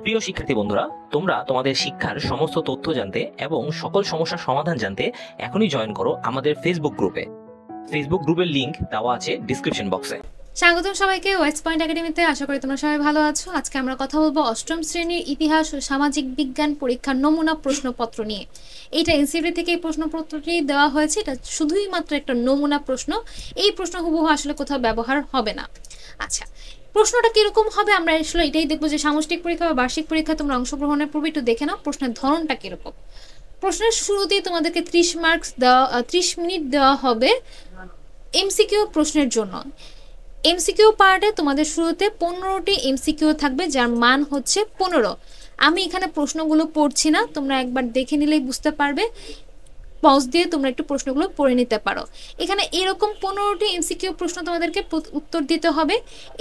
প্রিয় শিক্ষার্থী বন্ধুরা, তোমরা তোমাদের শিক্ষার সমস্ত তথ্য জানতে এবং সকল সমস্যার সমাধান জানতে এখনই জয়েন করো আমাদের ফেসবুক গ্রুপে। ফেসবুক গ্রুপের লিংক দেওয়া আছে ডিসক্রিপশন বক্সে। স্বাগতম সবাইকে ওয়েস্ট পয়েন্ট একাডেমিতে। আশা করি তোমরা সবাই ভালো আছো। আজকে আমরা কথা বলবো অষ্টম শ্রেণীর ইতিহাস ও সামাজিক বিজ্ঞান পরীক্ষার নমুনা প্রশ্নপত্র নিয়ে। এইটা এনসিইআরটি থেকে এই প্রশ্নপত্রটি দেওয়া হয়েছে। এটা শুধুই মাত্র একটা নমুনা প্রশ্ন। এই প্রশ্ন হুবহু আসলে কোথাও ব্যবহার হবে না। আচ্ছা, প্রশ্নটা কিরকম হবে আমরা আসলে এটাই দেখবো যে সামষ্টিক পরীক্ষা বা বার্ষিক পরীক্ষা তোমরা অংশগ্রহণের পূর্বে একটু দেখে নাও প্রশ্নের ধরনটা কিরকম। প্রশ্নের শুরুতেই তোমাদেরকে 30 মার্কস দেওয়া 30 মিনিট দেওয়া হবে এমসিকিউ প্রশ্নের জন্য। এমসিকিউ পার্টে তোমাদের শুরুতে 15টি এমসিকিউ থাকবে যার মান হচ্ছে 15। আমি এখানে প্রশ্নগুলো পড়ছি না, তোমরা একবার দেখে নিলেই বুঝতে পারবে। পজ দিয়ে তোমরা একটু প্রশ্নগুলো পড়ে নিতে পারো। এখানে এরকম 15টি এমসিকিউ প্রশ্ন তোমাদেরকে উত্তর দিতে হবে।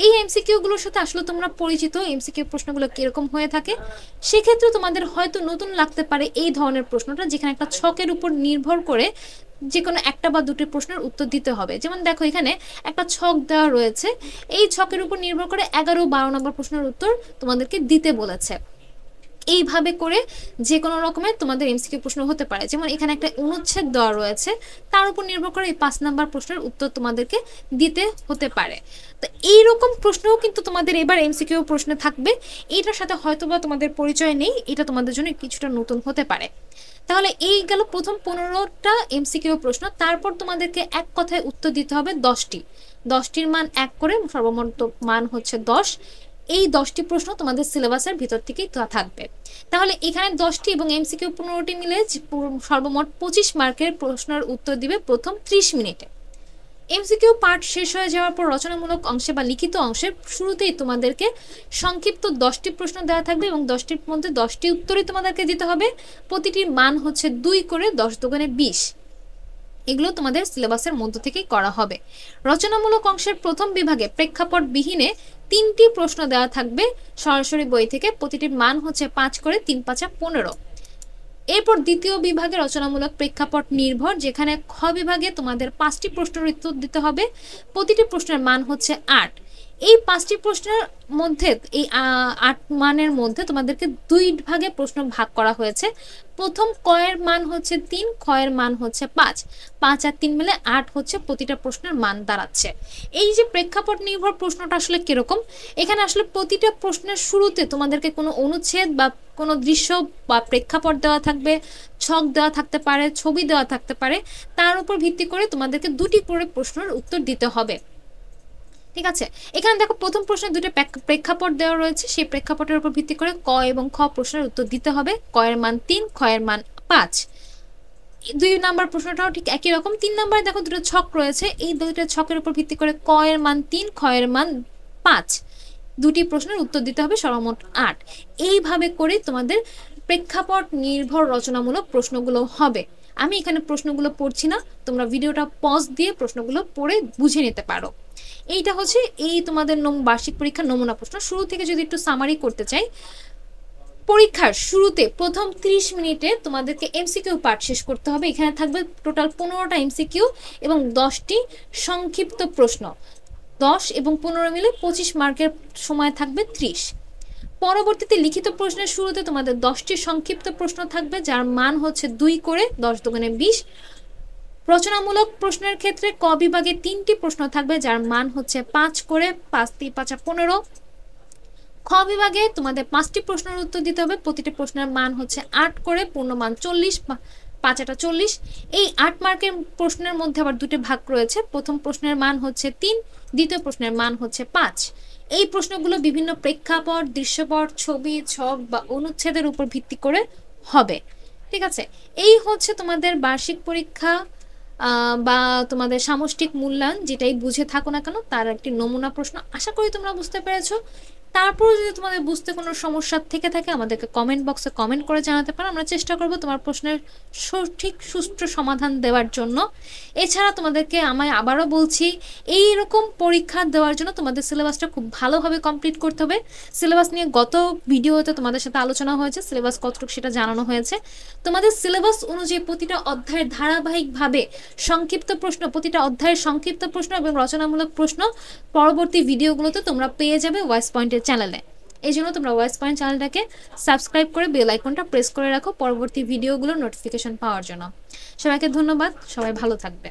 এই এমসিকিউগুলোর সাথে আসলে তোমরা পরিচিত, এমসিকিউ প্রশ্নগুলো কিরকম হয়ে থাকে। সেক্ষেত্রে তোমাদের হয়তো নতুন লাগতে পারে এই ধরনের প্রশ্নটা, যেখানে একটা ছকের উপর নির্ভর করে যে কোনো একটা বা দুটি প্রশ্নের উত্তর দিতে হবে। যেমন দেখো এখানে একটা ছক দেওয়া রয়েছে, এই ছকের উপর নির্ভর করে 11 ও 12 নম্বর প্রশ্নের উত্তর তোমাদেরকে দিতে বলেছে। এইভাবে করে যে কোনো রকমের তোমাদের এমসিকিউ প্রশ্ন হতে পারে। যেমন এখানে একটা অনুচ্ছেদ দেওয়া রয়েছে, তার উপর নির্ভর করে এই 5 নাম্বার প্রশ্নের উত্তর তোমাদেরকে দিতে হতে পারে। তো এইরকম প্রশ্নও কিন্তু তোমাদের এবার এমসিকিউ প্রশ্নে থাকবে। এটার সাথে হয়তোবা তোমাদের পরিচয় নেই, এটা তোমাদের জন্য কিছুটা নতুন হতে পারে। তাহলে এই গেল প্রথম 15টা এমসিকিউ প্রশ্ন। তারপর তোমাদেরকে এক কথায় উত্তর দিতে হবে 10টির মান 1 করে, সর্বমোট মান হচ্ছে 10। এই 10টি প্রশ্ন তোমাদের সিলেবাসের ভিতর থেকেই থাকবে। তাহলে এখানে 10টি এবং এমসিকিউ 15টি মিলে সর্বমোট 25 মার্কের প্রশ্নের উত্তর দিবে প্রথম 30 মিনিটে। এমসিকিউ পার্ট শেষ হয়ে যাওয়ার পর রচনামূলক অংশে বা লিখিত অংশের শুরুতেই তোমাদেরকে সংক্ষিপ্ত 10টি প্রশ্ন দেওয়া থাকবে এবং 10টির মধ্যে 10টি উত্তরই তোমাদেরকে দিতে হবে। প্রতিটির মান হচ্ছে 2 করে, 10 দুগুণে 20। এগুলো তোমাদের সিলেবাসের মধ্য থেকেই করা হবে। রচনামূলক অংশের প্রথম বিভাগে প্রেক্ষাপট বিহীনে 3টি প্রশ্ন দেওয়া থাকবে সরাসরি বই থেকে। প্রতিটির মান হচ্ছে 5 করে, 3 5 15। এরপর দ্বিতীয় বিভাগে রচনামূলক প্রেক্ষাপট নির্ভর, যেখানে খ বিভাগে তোমাদের 5টি প্রশ্নের উত্তর দিতে হবে। প্রতিটি প্রশ্নের মান হচ্ছে 8। এই 5টি প্রশ্নের মধ্যে এই 8 মানের মধ্যে তোমাদেরকে 2 ভাগে প্রশ্ন ভাগ করা হয়েছে। প্রথম ক এর মান হচ্ছে 3, খ এর মান হচ্ছে 5। 5 আর 3 মিলে 8 হচ্ছে প্রতিটা প্রশ্নের মান দাঁড়াচ্ছে। এই যে প্রেক্ষাপট নির্ভর প্রশ্নটা আসলে কিরকম, এখানে আসলে প্রতিটা প্রশ্নের শুরুতে তোমাদেরকে কোনো অনুচ্ছেদ বা কোনো দৃশ্য বা প্রেক্ষাপট দেওয়া থাকবে, ছক দেওয়া থাকতে পারে, ছবি দেওয়া থাকতে পারে। তার উপর ভিত্তি করে তোমাদেরকে 2টি করে প্রশ্নের উত্তর দিতে হবে। ঠিক আছে, এখানে দেখো প্রথম প্রশ্নে 2টা প্রেক্ষাপট দেওয়া রয়েছে। সেই প্রেক্ষাপটের উপর ভিত্তি করে ক এবং খ প্রশ্নের উত্তর দিতে হবে। ক এর মান 3, খ এর মান 5। 2 নাম্বার প্রশ্নটাও ঠিক একই রকম। 3 নাম্বারে দেখো 2টা ছক রয়েছে, এই 2টা ছকের উপর ভিত্তি করে ক এর মান 3, খ এর মান 5। 2টি প্রশ্নের উত্তর দিতে হবে, সর্বমোট 8। এইভাবে করে তোমাদের প্রেক্ষাপট নির্ভর রচনামূলক প্রশ্নগুলো হবে। আমি এখানে প্রশ্নগুলো পড়ছি না, তোমরা ভিডিওটা পজ দিয়ে প্রশ্নগুলো পড়ে বুঝে নিতে পারো। এইটা হচ্ছে এই তোমাদের বার্ষিক পরীক্ষার নমুনা প্রশ্ন। শুরু থেকে যদি একটু সামারি করতে চাই, পরীক্ষার শুরুতে প্রথম 30 মিনিটে তোমাদেরকে এমসিকিউ পার্ট শেষ করতে হবে। এখানে থাকবে টোটাল 15টা এমসিকিউ এবং 10টি সংক্ষিপ্ত প্রশ্ন। 10 এবং 15 মিলে 25 মার্কের সময় থাকবে 30। পরবর্তীতে লিখিত প্রশ্নের শুরুতে তোমাদের 10টি সংক্ষিপ্ত প্রশ্ন থাকবে যার মান হচ্ছে 2 করে, 10 দুগুণে 20। রচনামূলক প্রশ্নের ক্ষেত্রে ক বিভাগে 3টি প্রশ্ন থাকবে যার মান হচ্ছে 5 করে, 5 3 5 15। খ বিভাগে তোমাদের 5টি প্রশ্নের উত্তর দিতে হবে। প্রতিটি প্রশ্নের মান হচ্ছে 8 করে, পূর্ণ মান 40, 5 8 40। এই 8 মার্কের প্রশ্নের মধ্যে আবার 2টি ভাগ রয়েছে। প্রথম প্রশ্নের মান হচ্ছে 3, দ্বিতীয় প্রশ্নের মান হচ্ছে 5। এই প্রশ্নগুলো বিভিন্ন প্রেক্ষাপট, দৃশ্যপট, ছবি, ছক বা অনুচ্ছেদের উপর ভিত্তি করে হবে। ঠিক আছে, এই হচ্ছে তোমাদের বার্ষিক পরীক্ষা বা তোমাদের সামষ্টিক মূল্যায়ন, যেটাই বুঝে থাকো না কেন তার একটি নমুনা প্রশ্ন। আশা করি তোমরা বুঝতে পেরেছো। তারপরে যদি তোমাদের বুঝতে কোনো সমস্যা থেকে থাকে আমাদেরকে কমেন্ট বক্সে কমেন্ট করে জানাতে পারো। আমরা চেষ্টা করব তোমার প্রশ্নের সঠিক সুষ্ঠু সমাধান দেওয়ার জন্য। এছাড়া তোমাদেরকে আমি আবারও বলছি, এই রকম পরীক্ষা দেওয়ার জন্য তোমাদের সিলেবাসটা খুব ভালোভাবে কমপ্লিট করতে হবে। সিলেবাস নিয়ে গত ভিডিওতে তোমাদের সাথে আলোচনা হয়েছে, সিলেবাস কতটুকু সেটা জানানো হয়েছে। তোমাদের সিলেবাস অনুযায়ী প্রতিটা অধ্যায়ের ধারাবাহিকভাবে সংক্ষিপ্ত প্রশ্ন, প্রতিটা অধ্যায়ের সংক্ষিপ্ত প্রশ্ন এবং রচনামূলক প্রশ্ন পরবর্তী ভিডিওগুলোতে তোমরা পেয়ে যাবে ওয়েস্ট পয়েন্টের চ্যানেলে। এই জন্য তোমরা ওয়েস্ট পয়েন্ট চ্যানেলটাকে সাবস্ক্রাইব করে বেল আইকনটা প্রেস করে রাখো পরবর্তী ভিডিওগুলোর নোটিফিকেশন পাওয়ার জন্য। সবাইকে ধন্যবাদ, সবাই ভালো থাকবে।